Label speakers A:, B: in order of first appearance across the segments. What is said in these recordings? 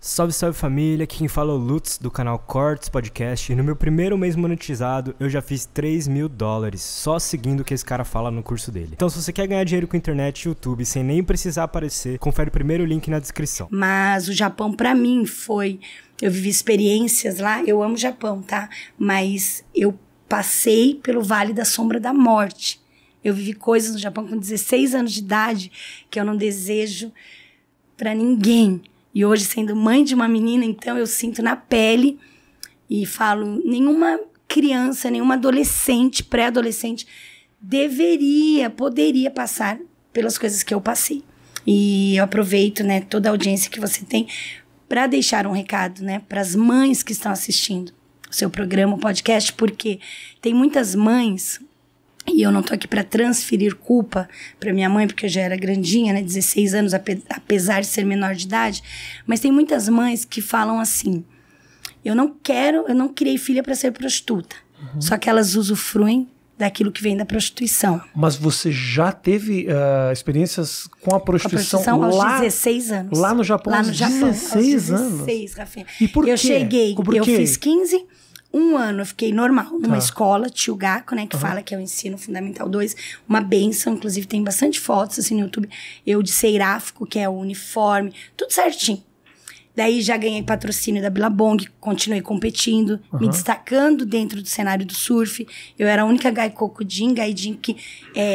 A: Salve, salve família, aqui quem fala é o Lutz do canal Cortes Podcast e no meu primeiro mês monetizado eu já fiz $3.000 só seguindo o que esse cara fala no curso dele. Então se você quer ganhar dinheiro com internet e YouTube sem nem precisar aparecer, confere o primeiro link na descrição.
B: Mas o Japão pra mim foi... Eu vivi experiências lá, eu amo o Japão, tá? Mas eu passei pelo Vale da Sombra da Morte. Eu vivi coisas no Japão com 16 anos de idade que eu não desejo pra ninguém. E hoje, sendo mãe de uma menina, então eu sinto na pele e falo, nenhuma criança, nenhuma adolescente, pré-adolescente poderia passar pelas coisas que eu passei. E eu aproveito, né, toda a audiência que você tem para deixar um recado, né, para as mães que estão assistindo o seu programa, o podcast, porque tem muitas mães... E eu não tô aqui para transferir culpa para minha mãe, porque eu já era grandinha, né? 16 anos, apesar de ser menor de idade. Mas tem muitas mães que falam assim, eu não criei filha para ser prostituta. Só que elas usufruem daquilo que vem da prostituição.
C: Mas você já teve experiências com a prostituição,
B: aos 16 anos.
C: Lá no Japão,
B: lá no Japão,
C: 16
B: aos
C: anos?
B: 16, Rafinha.
C: E por quê?
B: Eu cheguei,
C: eu
B: fiz 15... Um ano eu fiquei normal, numa escola, Tio-Gaku, né, que fala que é o ensino fundamental 2, uma bênção, inclusive tem bastante fotos assim no YouTube, eu de Seiráfico, que é o uniforme, tudo certinho. Daí já ganhei patrocínio da Billabong, continuei competindo, me destacando dentro do cenário do surf. Eu era a única gaijin que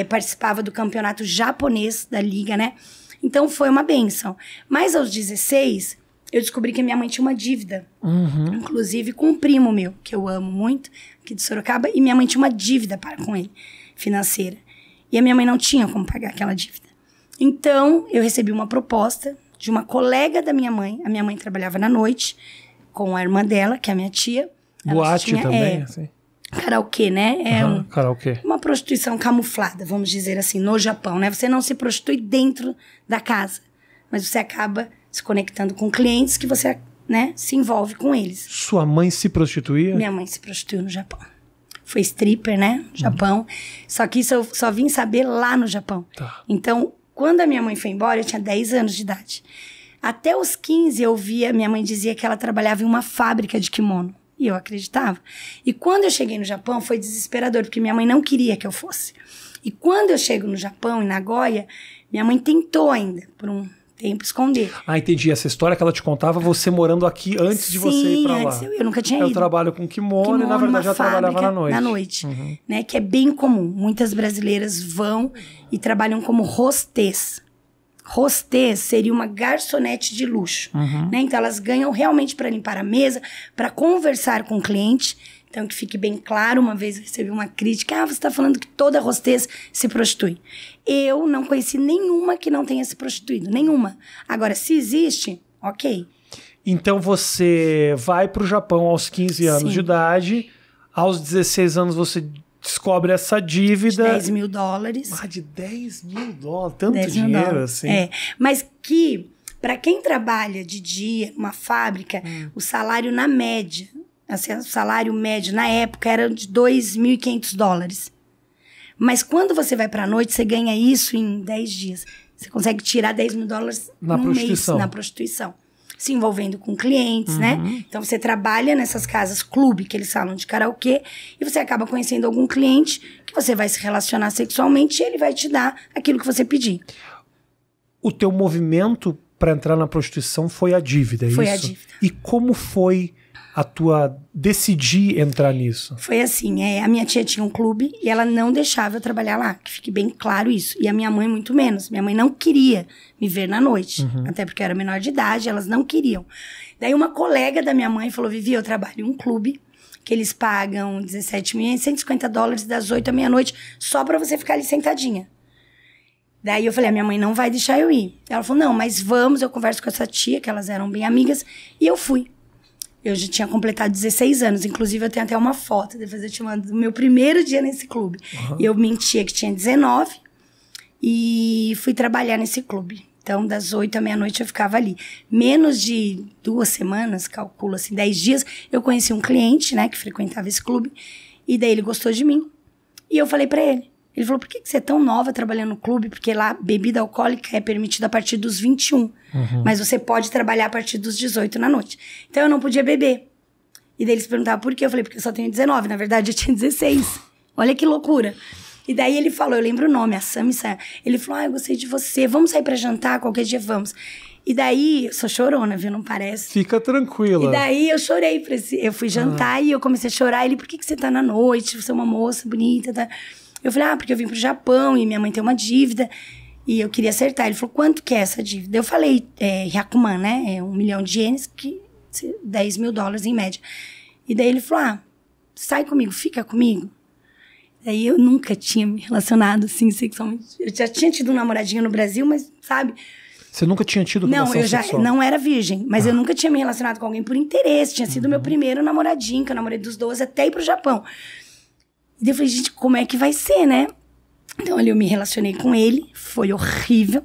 B: participava do campeonato japonês da liga, né? Então foi uma bênção. Mas aos 16... eu descobri que a minha mãe tinha uma dívida, inclusive com um primo meu, que eu amo muito, aqui de Sorocaba, e minha mãe tinha uma dívida com ele, financeira. E a minha mãe não tinha como pagar aquela dívida. Então, eu recebi uma proposta de uma colega da minha mãe. A minha mãe trabalhava na noite com a irmã dela, que é a minha tia.
C: Boate também, assim?
B: Karaokê, né?
C: Karaokê.
B: Uma prostituição camuflada, vamos dizer assim, no Japão, né? Você não se prostitui dentro da casa, mas você acaba... se conectando com clientes que você, né, se envolve com eles.
C: Sua mãe se prostituía?
B: Minha mãe se prostituiu no Japão. Foi stripper, né, no Japão. Só que isso eu só vim saber lá no Japão. Tá. Então, quando a minha mãe foi embora, eu tinha 10 anos de idade. Até os 15 eu via, minha mãe dizia que ela trabalhava em uma fábrica de kimono. E eu acreditava. E quando eu cheguei no Japão, foi desesperador, porque minha mãe não queria que eu fosse. E quando eu chego no Japão, em Nagoya, minha mãe tentou ainda, por um tempo, esconder.
C: Ah, entendi. Essa história que ela te contava, você morando aqui antes de você ir pra lá.
B: Sim, eu nunca tinha ido.
C: Eu trabalho com kimono e, na verdade, já trabalhava na noite.
B: Na noite, né? Que é bem comum. Muitas brasileiras vão e trabalham como hostess. Hostess seria uma garçonete de luxo, né? Então, elas ganham realmente para limpar a mesa, para conversar com o cliente. Então, que fique bem claro, uma vez eu recebi uma crítica, você está falando que toda hostess se prostitui. Eu não conheci nenhuma que não tenha se prostituído, nenhuma. Agora, se existe, ok.
C: Então, você vai para o Japão aos 15 anos de idade, aos 16 anos você descobre essa dívida...
B: de $10.000.
C: Ah, de $10.000, tanto dinheiro assim.
B: É, mas que, para quem trabalha de dia numa fábrica, o salário na média... Assim, o salário médio na época era de $2.500. Mas quando você vai pra noite, você ganha isso em 10 dias. Você consegue tirar $10.000 no mês na prostituição. Se envolvendo com clientes, né? Então você trabalha nessas casas clube, que eles falam de karaokê, e você acaba conhecendo algum cliente que você vai se relacionar sexualmente e ele vai te dar aquilo que você pedir.
C: O teu movimento para entrar na prostituição foi a dívida, é isso?
B: Foi a dívida.
C: E como foi a tua decidir entrar nisso?
B: Foi assim, a minha tia tinha um clube e ela não deixava eu trabalhar lá, que fique bem claro isso. E a minha mãe muito menos. Minha mãe não queria me ver na noite, até porque eu era menor de idade, elas não queriam. Daí uma colega da minha mãe falou, Vivi, eu trabalho em um clube que eles pagam $17.150 das 8 à meia-noite só pra você ficar ali sentadinha. Daí eu falei, a minha mãe não vai deixar eu ir. Ela falou, não, mas vamos, eu converso com essa tia, que elas eram bem amigas, e eu fui. Eu já tinha completado 16 anos, inclusive eu tenho até uma foto, depois eu te mando do meu primeiro dia nesse clube. Eu mentia que tinha 19 e fui trabalhar nesse clube. Então, das 8 à meia-noite eu ficava ali. Menos de 2 semanas, calculo assim, 10 dias, eu conheci um cliente, né, que frequentava esse clube, e daí ele gostou de mim. E eu falei pra ele, Ele falou, por que você é tão nova trabalhando no clube? Porque lá, bebida alcoólica é permitida a partir dos 21. Mas você pode trabalhar a partir dos 18 na noite. Então, eu não podia beber. E daí eles perguntavam por quê? Eu falei, porque eu só tenho 19. Na verdade, eu tinha 16. Olha que loucura. E daí ele falou, eu lembro o nome, a Sami Sayang. Ele falou, eu gostei de você. Vamos sair pra jantar? Qualquer dia vamos. E daí, eu sou chorona, viu? Não parece?
C: Fica tranquila.
B: E daí eu chorei. Eu fui jantar e eu comecei a chorar. Ele, por que você tá na noite? Você é uma moça bonita, tá? Eu falei, porque eu vim pro Japão e minha mãe tem uma dívida e eu queria acertar. Ele falou, quanto que é essa dívida? Eu falei, Hyakuman, né? É 1 milhão de ienes, que $10 mil em média. E daí ele falou, sai comigo, fica comigo. Daí eu nunca tinha me relacionado assim sexualmente. Eu já tinha tido um namoradinho no Brasil, mas sabe...
C: Você nunca tinha tido relação sexual?
B: Não era virgem, mas eu nunca tinha me relacionado com alguém por interesse. Tinha sido meu primeiro namoradinho, que eu namorei dos 12 até ir pro Japão. E daí eu falei, gente, como é que vai ser, né? Então, ali eu me relacionei com ele, foi horrível.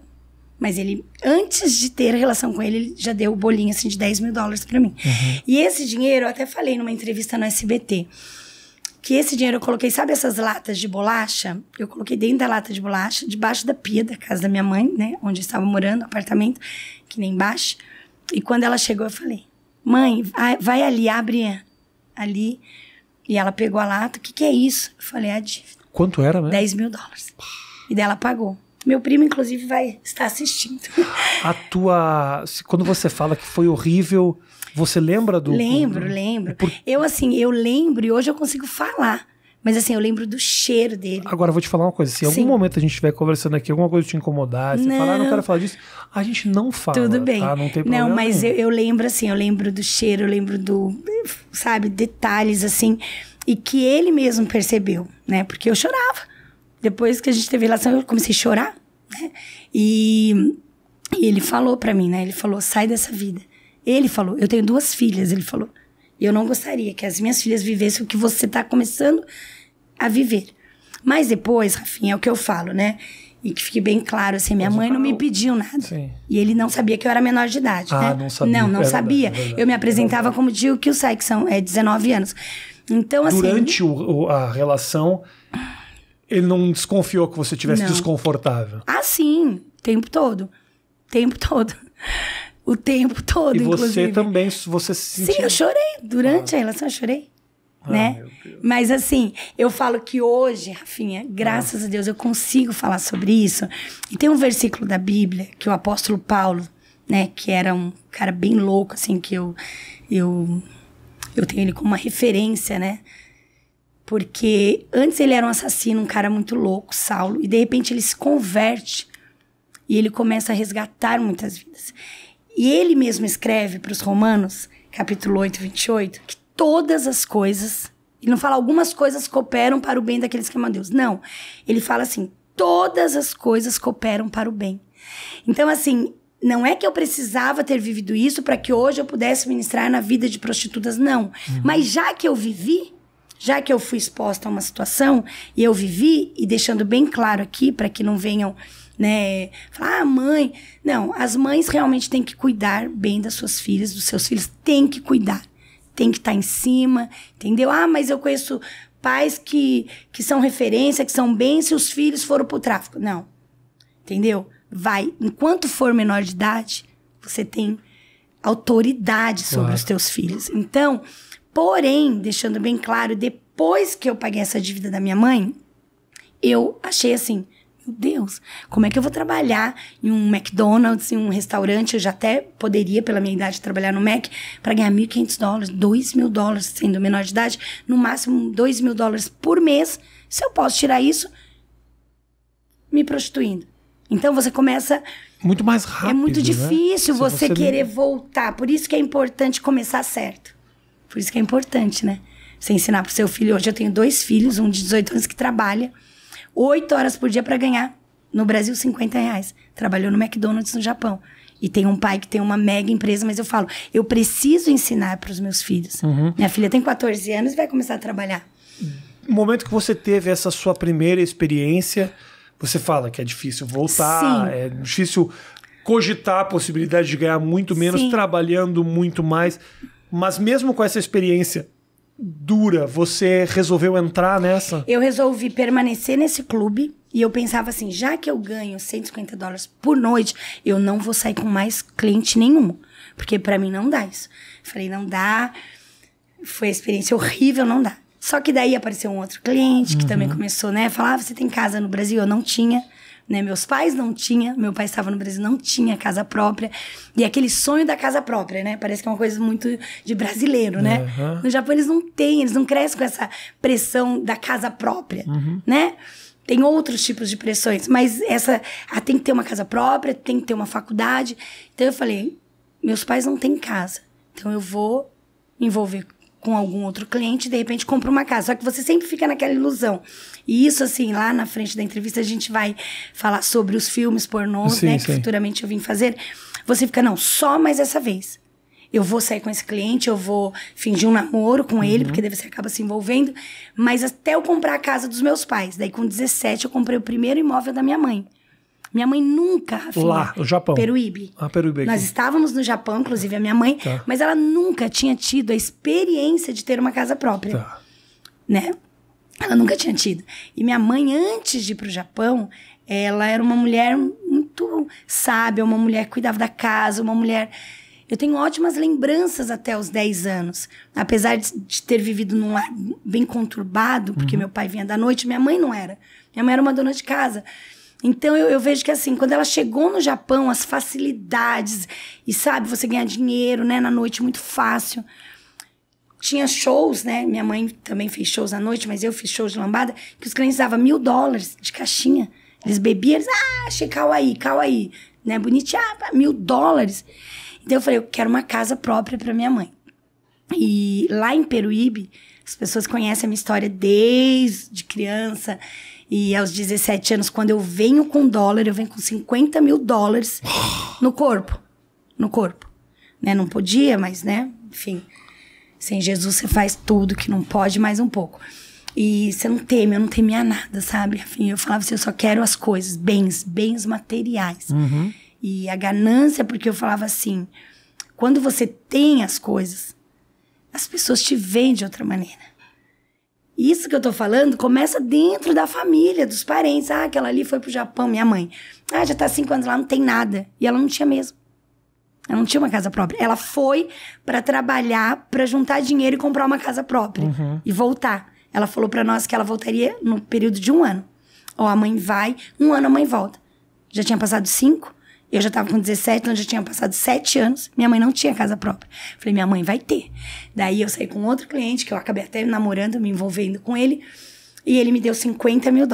B: Mas ele, antes de ter relação com ele já deu o bolinho, assim, de $10 mil pra mim. E esse dinheiro, eu até falei numa entrevista no SBT, que esse dinheiro eu coloquei, sabe essas latas de bolacha? Eu coloquei dentro da lata de bolacha, debaixo da pia da casa da minha mãe, né? Onde eu estava morando, apartamento, que nem embaixo. E quando ela chegou, eu falei, mãe, vai ali, abre ali. E ela pegou a lata, o que é isso? Eu falei, a dívida.
C: Quanto era, né?
B: $10 mil. E daí ela pagou. Meu primo, inclusive, vai estar assistindo.
C: Quando você fala que foi horrível, você lembra do...
B: Lembro. Eu lembro e hoje eu consigo falar. Mas assim, eu lembro do cheiro dele.
C: Agora, eu vou te falar uma coisa. Se em algum momento a gente estiver conversando aqui, alguma coisa te incomodar, você falar, não quero falar disso, a gente não fala.
B: Tudo bem.
C: Tá? Não tem problema.
B: Não, mas eu lembro assim, eu lembro do cheiro, eu lembro sabe, detalhes assim. E que ele mesmo percebeu, né? Porque eu chorava. Depois que a gente teve relação, eu comecei a chorar, né? E ele falou pra mim, né? Ele falou, sai dessa vida. Ele falou, eu tenho 2 filhas, ele falou. E eu não gostaria que as minhas filhas vivessem o que você tá começando a viver. Mas depois, Rafinha, é o que eu falo, né? E que fique bem claro, assim, minha mãe não me pediu nada. Sim. E ele não sabia que eu era menor de idade, né?
C: Não sabia.
B: Não sabia. Verdade, eu me apresentava como Jill Kyusai, que são 19 anos. Então, assim...
C: Durante a relação... Ele não desconfiou que você estivesse desconfortável?
B: Sim. O tempo todo. O tempo todo, inclusive.
C: E você também, você se sentiu...
B: Sim, eu chorei. Durante a relação, eu chorei. Né? Mas assim, eu falo que hoje, Rafinha, graças a Deus, eu consigo falar sobre isso. E tem um versículo da Bíblia, que o apóstolo Paulo, né? Que era um cara bem louco, assim, que eu tenho ele como uma referência, né? Porque antes ele era um assassino, um cara muito louco, Saulo. E de repente ele se converte e ele começa a resgatar muitas vidas. E ele mesmo escreve para os Romanos, capítulo 8, 28, que todas as coisas... Ele não fala algumas coisas cooperam para o bem daqueles que amam a Deus. Não. Ele fala assim, todas as coisas cooperam para o bem. Então, assim, não é que eu precisava ter vivido isso para que hoje eu pudesse ministrar na vida de prostitutas, não. Mas já que eu vivi... Já que eu fui exposta a uma situação e eu vivi, e deixando bem claro aqui, para que não venham, né, falar, mãe... Não, as mães realmente têm que cuidar bem das suas filhas, dos seus filhos, tem que cuidar. Tem que estar em cima, entendeu? Mas eu conheço pais que são referência, que são bem se os filhos foram pro tráfico. Não, entendeu? Vai, enquanto for menor de idade, você tem autoridade sobre os teus filhos. Então... Porém, deixando bem claro, depois que eu paguei essa dívida da minha mãe, eu achei assim, meu Deus, como é que eu vou trabalhar em um McDonald's, em um restaurante? Eu já até poderia, pela minha idade, trabalhar no Mac para ganhar $1.500, $2 mil, sendo menor de idade, no máximo $2 mil por mês. Se eu posso tirar isso, me prostituindo. Então, você começa...
C: Muito mais rápido,
B: é muito difícil,
C: né?
B: você querer voltar. Por isso que é importante começar certo. Por isso que é importante, né? Você ensinar pro seu filho. Hoje eu tenho 2 filhos, um de 18 anos que trabalha 8 horas por dia para ganhar, no Brasil, R$50. Trabalhou no McDonald's no Japão. E tem um pai que tem uma mega empresa, mas eu falo, eu preciso ensinar pros meus filhos. Minha filha tem 14 anos e vai começar a trabalhar.
C: No momento que você teve essa sua primeira experiência, você fala que é difícil voltar, é difícil cogitar a possibilidade de ganhar muito menos, trabalhando muito mais. Mas mesmo com essa experiência, dura, você resolveu entrar nessa?
B: Eu resolvi permanecer nesse clube e eu pensava assim, já que eu ganho $150 por noite, eu não vou sair com mais cliente nenhum. Porque pra mim não dá isso. Falei, não dá. Foi uma experiência horrível, não dá. Só que daí apareceu um outro cliente que também começou, né? Falar, você tem casa no Brasil? Eu não tinha. Né? Meus pais não tinham. Meu pai estava no Brasil, não tinha casa própria. E aquele sonho da casa própria, né? Parece que é uma coisa muito de brasileiro, né? No Japão eles não têm, eles não crescem com essa pressão da casa própria, né? Tem outros tipos de pressões, mas essa... tem que ter uma casa própria, tem que ter uma faculdade. Então eu falei, meus pais não têm casa. Então eu vou me envolver com algum outro cliente e de repente compro uma casa. Só que você sempre fica naquela ilusão. E isso, assim, lá na frente da entrevista a gente vai falar sobre os filmes pornôs, né? Que futuramente eu vim fazer. Você fica, não, só mais essa vez. Eu vou sair com esse cliente, eu vou fingir um namoro com ele, porque daí você acaba se envolvendo. Mas até eu comprar a casa dos meus pais. Daí com 17 eu comprei o primeiro imóvel da minha mãe. Minha mãe nunca, Rafinha,
C: lá, no Japão.
B: Peruíbe.
C: Peruíbe aqui.
B: Nós estávamos no Japão, inclusive a minha mãe, mas ela nunca tinha tido a experiência de ter uma casa própria. Né? Ela nunca tinha tido. E minha mãe, antes de ir pro Japão, ela era uma mulher muito sábia, uma mulher que cuidava da casa, uma mulher... Eu tenho ótimas lembranças até os 10 anos. Apesar de ter vivido num lar bem conturbado, porque meu pai vinha da noite, minha mãe não era. Minha mãe era uma dona de casa. Então, eu vejo que, assim, quando ela chegou no Japão, as facilidades, e sabe, você ganhar dinheiro, né, na noite, muito fácil. Tinha shows, né, minha mãe também fez shows à noite, mas eu fiz shows de lambada, que os clientes davam $1.000 de caixinha. Eles bebiam, eles, achei kawaii, né, bonitinho, $1.000. Então, eu falei, eu quero uma casa própria para minha mãe. E lá em Peruíbe, as pessoas conhecem a minha história desde criança. E aos 17 anos, quando eu venho com dólar, eu venho com $50 mil no corpo. No corpo. Né? Não podia, mas, né? Enfim, sem Jesus você faz tudo que não pode, mais um pouco. E você não teme, eu não temia nada, sabe? Enfim, eu falava assim, eu só quero as coisas, bens materiais. E a ganância, porque eu falava assim, quando você tem as coisas, as pessoas te veem de outra maneira. Isso que eu tô falando começa dentro da família, dos parentes. Aquela ali foi pro Japão, minha mãe. Já tá 5 anos lá, não tem nada. E ela não tinha mesmo. Ela não tinha uma casa própria. Ela foi pra trabalhar, pra juntar dinheiro e comprar uma casa própria. E voltar. Ela falou pra nós que ela voltaria no período de 1 ano. A mãe vai, 1 ano a mãe volta. Já tinha passado 5. Eu já tava com 17, então já tinha passado 7 anos. Minha mãe não tinha casa própria. Falei, minha mãe vai ter. Daí eu saí com outro cliente, que eu acabei até namorando, me envolvendo com ele. E ele me deu $50 mil.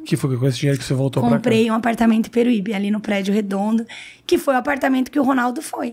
C: Que foi com esse dinheiro que você voltou pra cá?
B: Comprei um apartamento em Peruíbe, ali no Prédio Redondo. Que foi o apartamento que o Ronaldo foi.